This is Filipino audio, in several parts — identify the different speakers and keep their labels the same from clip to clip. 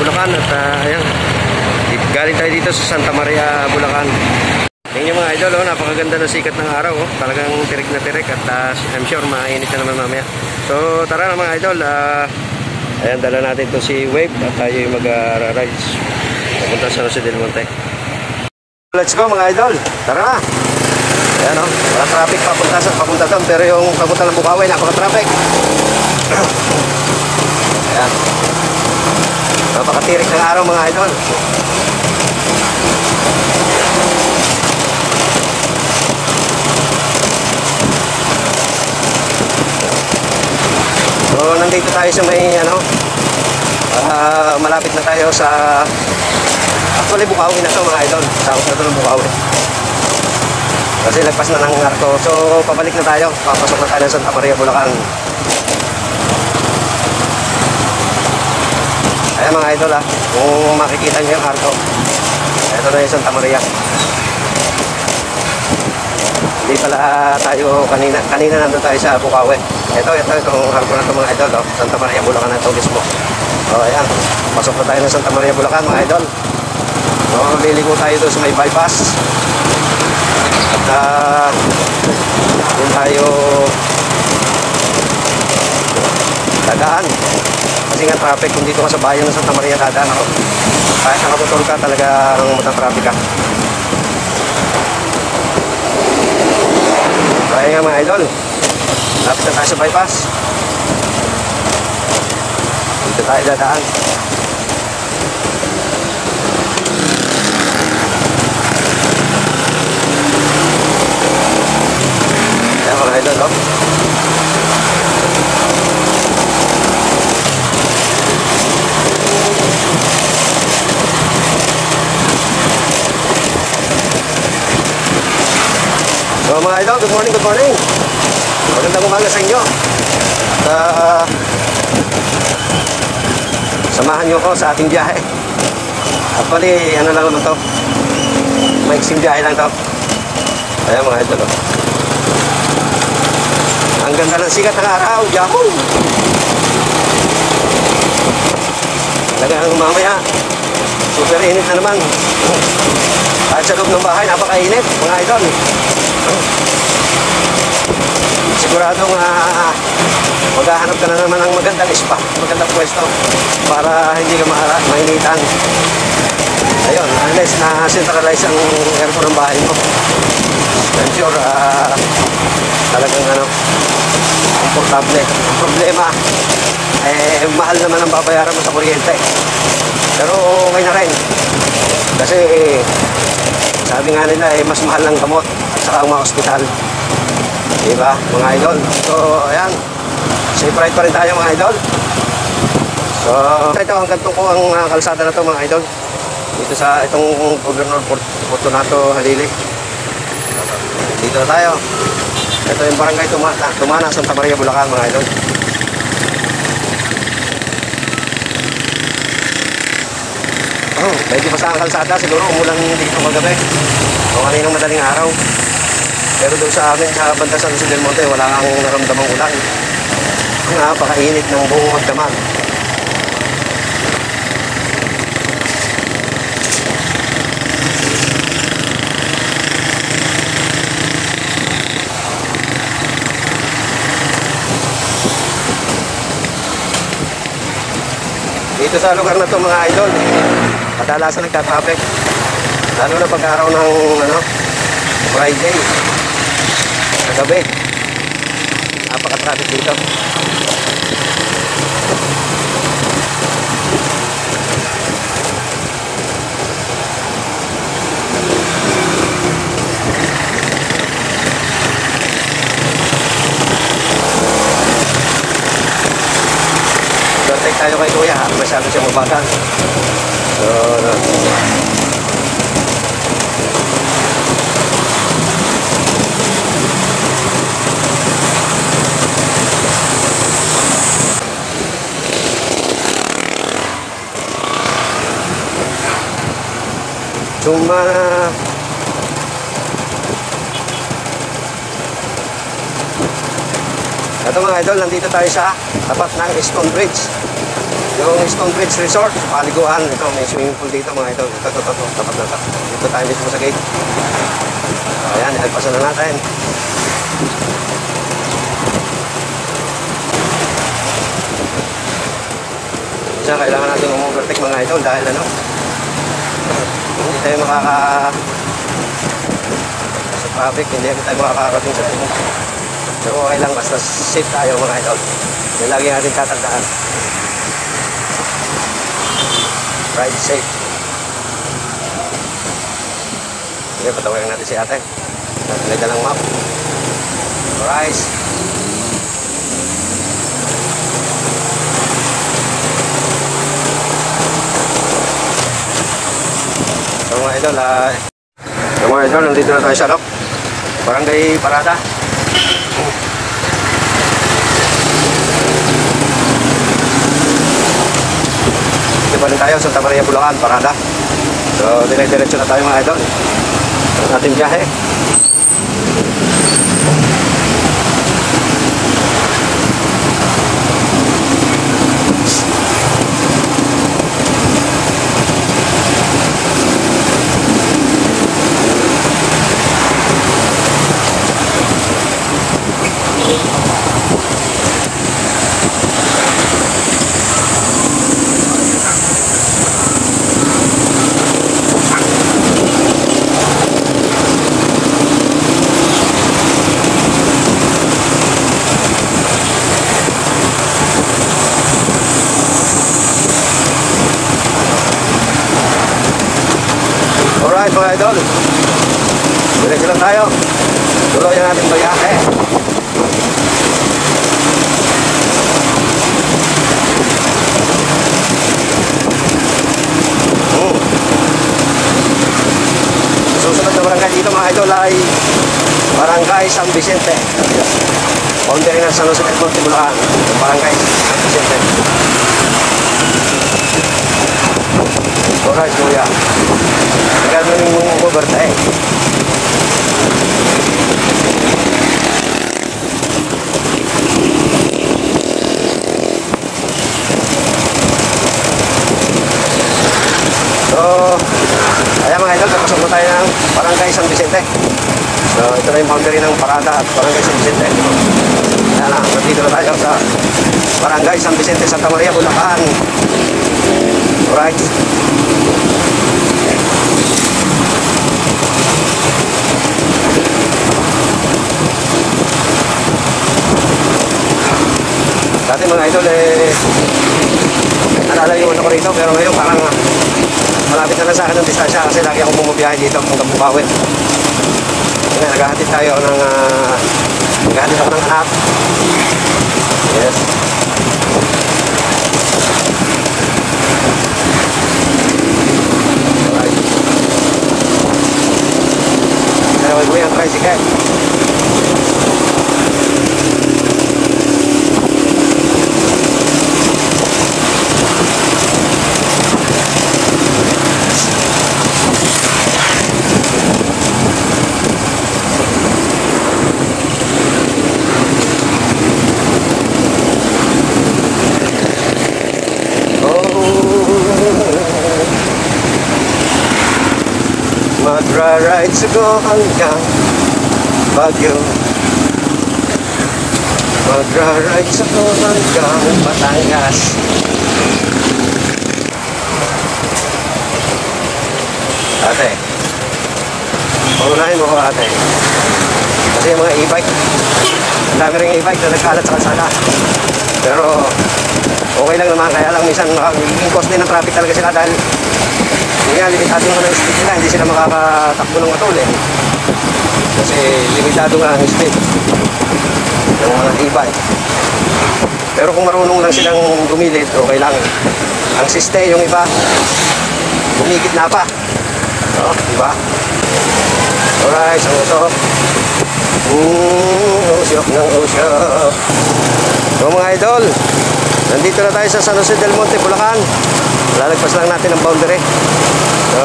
Speaker 1: Bulacan. At ayan, galing tayo dito sa Santa Maria, Bulacan. Tingnan nyo mga idol, oh, napakaganda ng sikat ng araw. Oh. Talagang tirik na tirik at I'm sure mainit na naman mamaya. So tara na mga idol, ayan, dala natin to si Wave at tayo yung mag-rides papunta sa Jose del Monte. Let's go mga idol, tara na. Ayan o, wala traffic papunta doon, pero yung papunta ng Bukawi, napaka-traffic. Ayan, napakatirik ng araw mga idol. So nandito tayo sa may malapit na tayo sa actually Bukawi na ito mga idol. Sakot na ito ng Bukawi kasi lagpas na ng Arco. So pabalik na tayo, papasok na tayo ng Santa Maria, Bulacan. Ayan mga idol kung makikita nyo yung Arco, ito na yung Santa Maria. Hindi pala tayo kanina nandun tayo sa Bukawi. Itong Arco na ito mga idol, Santa Maria, Bulacan na ito mismo. So ayan, pasok na tayo ng Santa Maria, Bulacan mga idol. So liligo tayo doon sa may bypass. At yun tayo dadaan. Kasi nga traffic kung dito ka sa bayan ng Santa Maria dadaan ako. Kahit nakaputol ka talaga ang matatraffic ka. Kaya nga mga idol, lapit na tayo sa bypass. Dito tayo dadaan. Ayan mga idol, no? So mga idol, good morning, good morning. Magandang umaga sa inyo. At samahan nyo ko sa ating biyahe. Actually, ano lang naman to, maiksing biyahe lang to. Ayan mga idol, no? Ang ganda ng sikat ng araw, yahoo! Talagang mamaya, super init na naman. Kahit sa loob ng bahay, napakainit, mga idol. Siguradong maghahanap ka na naman ng magandang spot, magandang pwesto para hindi ka mainitan. Ayun, unless na-centralize ang aircon ng bahay mo. I'm sure talagang komportable. Ang problema mahal naman ang babayaran mo sa kuryente, pero okay na rin kasi sabi nga nila mas mahal ang gamot at saka ang mga ospital, diba mga idol? So ayan, safe ride pa rin tayo mga idol. So ito hanggang ko ang kalsada na to mga idol, dito sa itong Governor Fortunato Halili. Dito na tayo. Ito yung barangay Tumana, Santa Maria, Bulacan mga idol. Medyo basa ang kalsada, siguro umulan dito kagabi o kaninang madaling araw. Pero doon sa amin sa banda sa Jose del Monte, wala kang naramdamang ulan. Napakainit ng buong magdamag. Dito sa lugar na to mga idol, kadalasan nagka-traffic, lalo na pagka-araw ng Friday, kagabi, napaka-traffic dito. Take tayo kay kuya, masyado siya mabagal. So Tumana. Ito mga idol, nandito tayo sa tapat ng Stone Bridge. Yung Stonebridge Resort, paliguan. Ito, may swimming pool dito mga idol. Ito, tapat na ito. Dito tayo mismo sa gate. Ayan, ihalpasan na natin. Isa, kailangan natin overtake mga idol dahil ano, hindi tayo sa traffic, hindi tayo makakarating sa tubo. Pero okay lang, basta safe tayo mga idol. Yan lagi natin tatandaan. Ride safe. Sige, patawagan natin si ate. Natin dalang map. Alright. So mga idol, nandito na tayo sa loob. Barangay Parada. Dito pa rin tayo, Santa Maria, Bulacan, Parada. So, dire-diretso na tayo mga idol. Ang ating biyahe. Alright mga idol, diretso lang tayo. Tuloy ang ating biyahe. Susunod na barangay dito mga idol ay Barangay San Vicente. Boundary ng San Jose del Monte, Bulacan. Barangay San Vicente. Alright kuya, gano'n yung overtake. So, ayan mga idol, tapos mo tayo ng Barangay San Vicente. So, ito na yung boundary ng Parada at Barangay San Vicente. Ayan na, nandito na tayo sa Barangay San Vicente, Santa Maria, Bulacan. Alright. Dati mga idol nalalayo ako rito, pero ngayon parang malapit na lang sa akin ng distansya kasi lagi akong bumubiyahe dito hanggang Bukawi. Kaya naghahatid tayo ng naghahatid ako ng anak. Yes. Alright. Kaya wag mo yung tricycle. Magra-rides ako hanggang Baguio. Magra-rides ako hanggang Batangas. Ate, paunahin mo ko ate. Kasi yung mga e-bike, ang dami rin e-bike na nagkalat sa kalsada. Pero okay lang naman, kaya lang minsan magiging cost din ng traffic talaga sila dahil kaya limitado nga ng speed nila, hindi sila makakatakbo ng matol eh. Kasi limitado nga ang speed ng mga e-bike. Pero kung marunong lang silang gumilid, okay lang. Ang siste yung iba, gumigit na pa. So, diba? Alright, sa usok. Usyok ng usyok. So mga idol, nandito na tayo sa San Jose del Monte, Bulacan. Lalagpas lang natin ang boundary. So,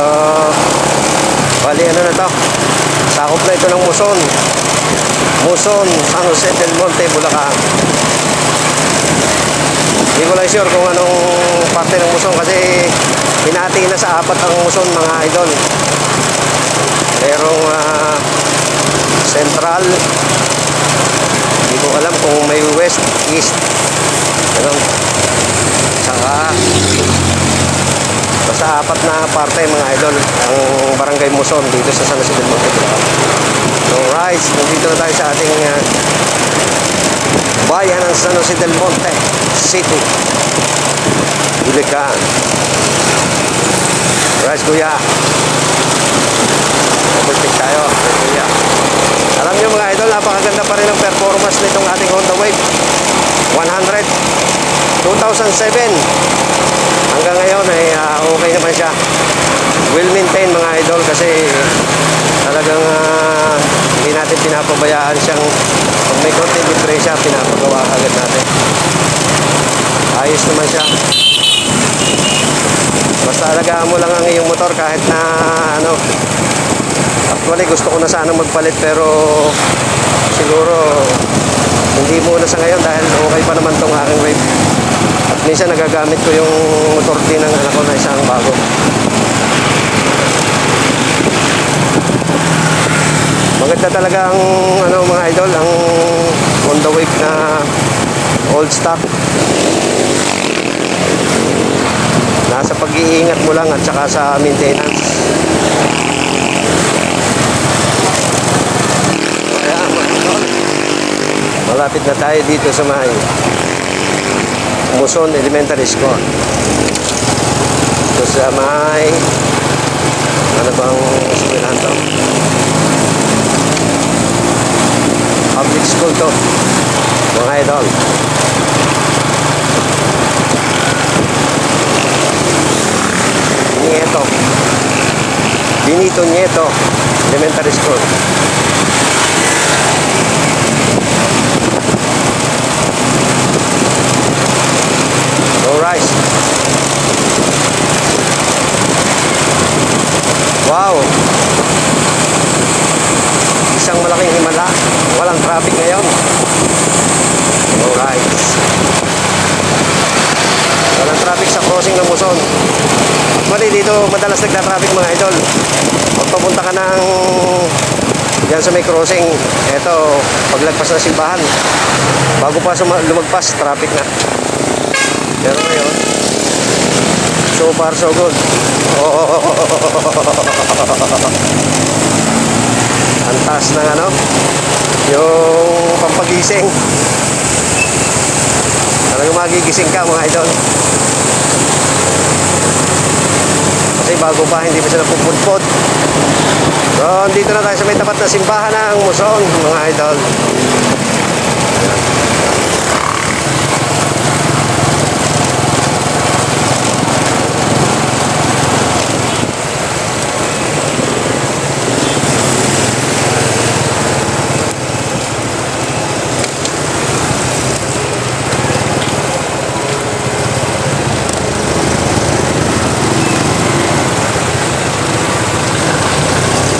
Speaker 1: bali ano na to, sakop na ito ng Muson, San Jose del Monte, Bulacan. Hindi ko lang sure kung anong parte ng muson kasi hinati na sa apat ang muson mga idol. Merong central, hindi ko alam kung may west, east, ganun. Saka basta apat na parte mga idol ang barangay Muson dito sa San Jose del Monte. So right, nandito na tayo sa ating bayan ng San Jose del Monte City, Bulacan. Right kuya, public tayo kuya. Alam nyo mga idol, napakaganda pa rin ang performance nitong ating Honda Wave 100 2007. Hanggang ngayon ay okay naman siya. Well maintained mga idol kasi talagang hindi natin pinapabayaan siyang pag may konting diferensya pinapagawa agad natin. Ayos naman siya. Basta alagaan mo lang ang iyong motor kahit na ano. Actually gusto ko na sana magpalit pero siguro hindi muna sa ngayon dahil okay pa naman tong aking Wave. At minsan nagagamit ko yung motor din ng anak ko na isang bago. Maganda talaga ang ano mga idol, ang Honda Wave na old stock. Nasa pag-iingat mo lang at saka sa maintenance. Kaya malapit na tayo dito sa may Muson Elementary School. Ito sa may ano bang eskwelahan to? Public school to mga idol. Benito Nieto Elementary School. Alright. Wow. Isang malaking himala. Walang traffic ngayon. Alright. Walang traffic sa crossing ng Muson. Actually dito madalas nagta-traffic mga idol. Pag papunta ka ng diyan sa may crossing, eto paglagpas ng simbahan, bago pa lumagpas, traffic na. Pero ngayon, so far so good. Ang taas ng ano, yung pampagising. Talagang magigising ka mga idol. Kasi bago pa, hindi pa sila pupudpod. So, dito na tayo sa may tapat na simbahan ng Muson mga idol.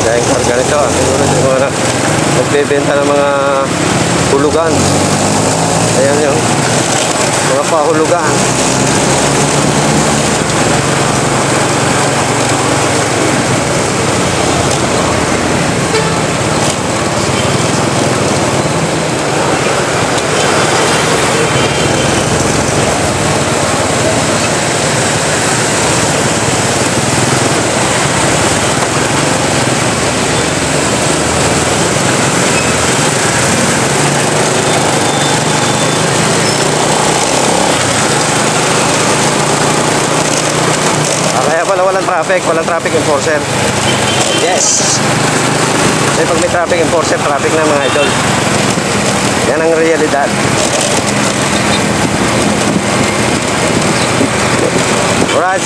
Speaker 1: Dahil karga nito, siguro yung mga nagbebenta ng mga hulugan. Ayan yung mga pahulugan. Walang traffic enforcer. Yes. Kasi pag may traffic enforcer, traffic na mga idol. Yan ang realidad. Alright.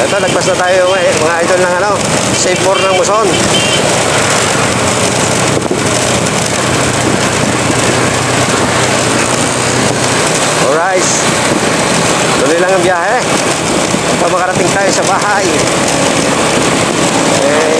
Speaker 1: Ito, nagpas na tayo mga idol ng ano, Save More ng Muson. Alright. Tuloy lang ang biyahe. Para makarating tayo sa bahay. Okay.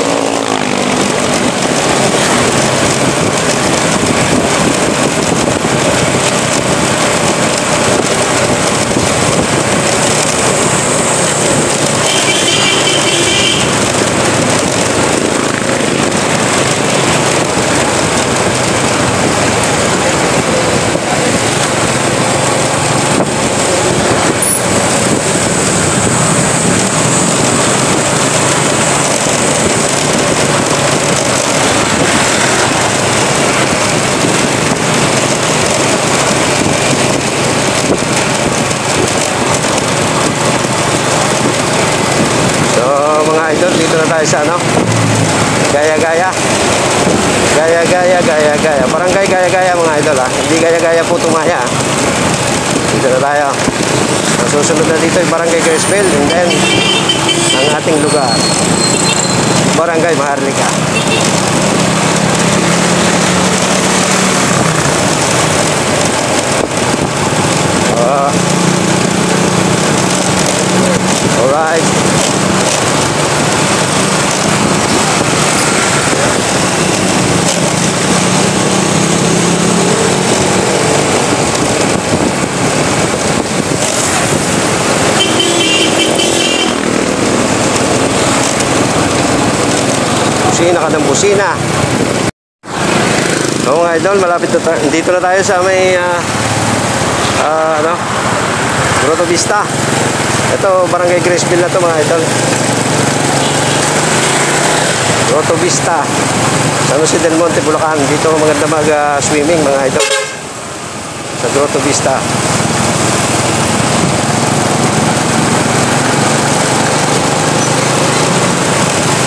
Speaker 1: idol, dito na tayo sa ano, Gaya-Gaya. Gaya-Gaya. Barangay Gaya-Gaya mga idol ha. Hindi Gaya-Gaya po tumaya. Dito na tayo. Ang susunod na dito ay Barangay Criswell. And then, ang ating lugar, Barangay Maharlika. Alright. Busina ka ng busina. So mga idol, malapit na tayo. Dito na tayo sa may ano, Grotto Vista. Ito, Barangay Criswell na to mga idol. Grotto Vista, San Jose del Monte, Bulacan. Dito maganda mag-swimming mga idol, sa Grotto Vista.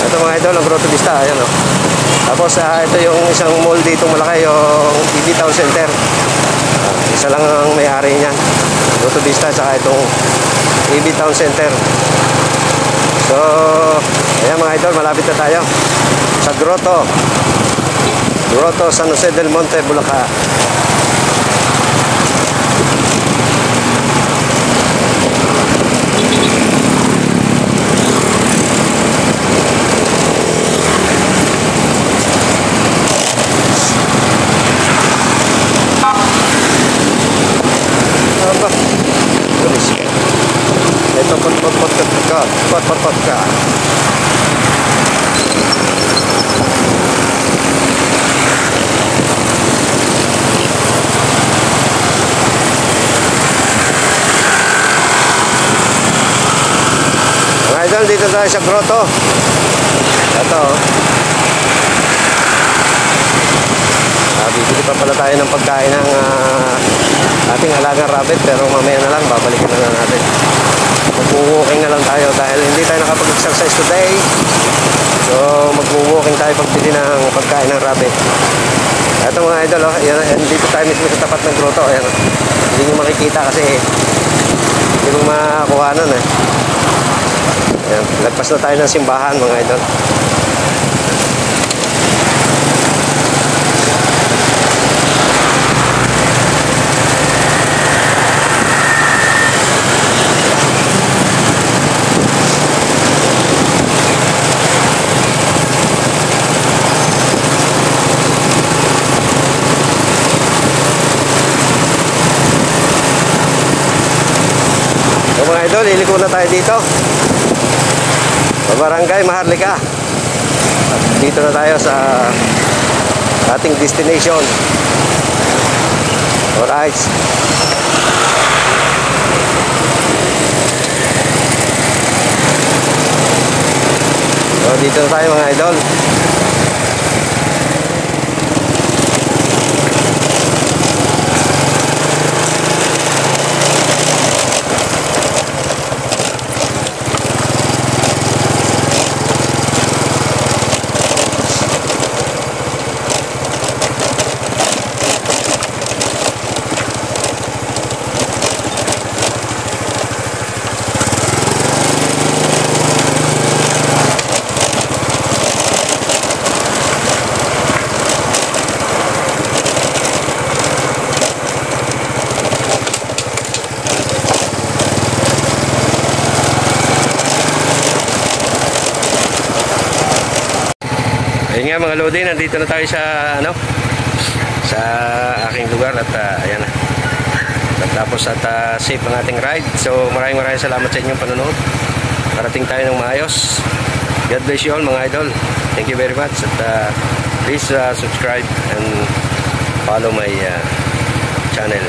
Speaker 1: Ito mga idol, ang Grotto Vista. Ayan o. Tapos ito yung isang mall dito malaki, yung EB Town Center. Isa lang ang may-ari niyan, Grotto Vista, saka itong EB Town Center. So, ayan mga idol, malapit na tayo sa Grotto San Jose del Monte, Bulacan. Pot ka. Mga idol, dito tayo sa grotto. Ito. Bibili pa pala tayo ng pagkain ng ating alagang rabbit, pero mamaya na lang, babalikin na lang natin. Mag-walking na lang tayo dahil hindi tayo nakapag-exercise today. So mag-walking tayo pagbili ng pagkain ng rabbit. Ito mga idol, oh, yan, dito tayo mismo sa tapat ng grotto. Ayan, hindi nyo makikita kasi hindi mo makakuha nun eh. Ayan, lagpas na tayo ng simbahan mga idol. Mga idol, iliko na tayo dito sa Barangay Maharlika. Dito na tayo sa ating destination. Alright. So dito na tayo mga idol. Ayun nga mga lodi, nandito na tayo sa ano, sa aking lugar at ayan na. Tapos at safe ang ating ride. So maraming salamat sa inyong panonood. Parating tayo ng maayos. God bless you all mga idol. Thank you very much at please subscribe and follow my channel.